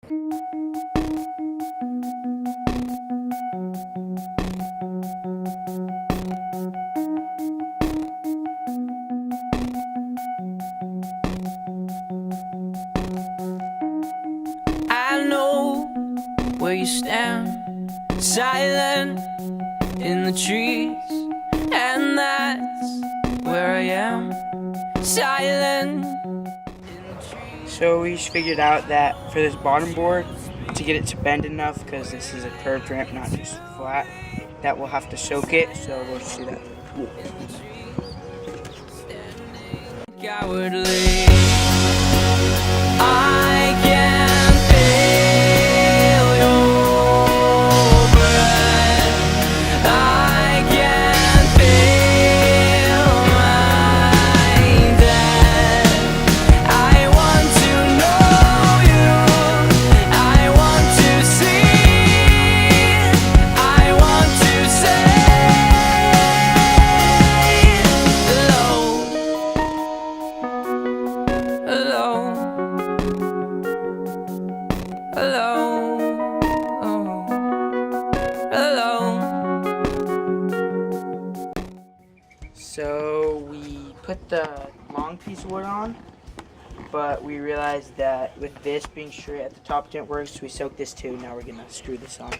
I know where you stand, silent in the trees, and that's where I am, silent in the trees. So we just figured out that for this bottom board, to get it to bend enough, because this is a curved ramp, not just flat, that we'll have to soak it, so we'll see that. Cowardly, I can feel your breath. I can feel my death. I want to know you. I want to see. I want to say hello. Hello, hello. So we put the long piece of wood on, but we realized that with this being straight at the top didn't work, so we soaked this too. Now we're gonna screw this on.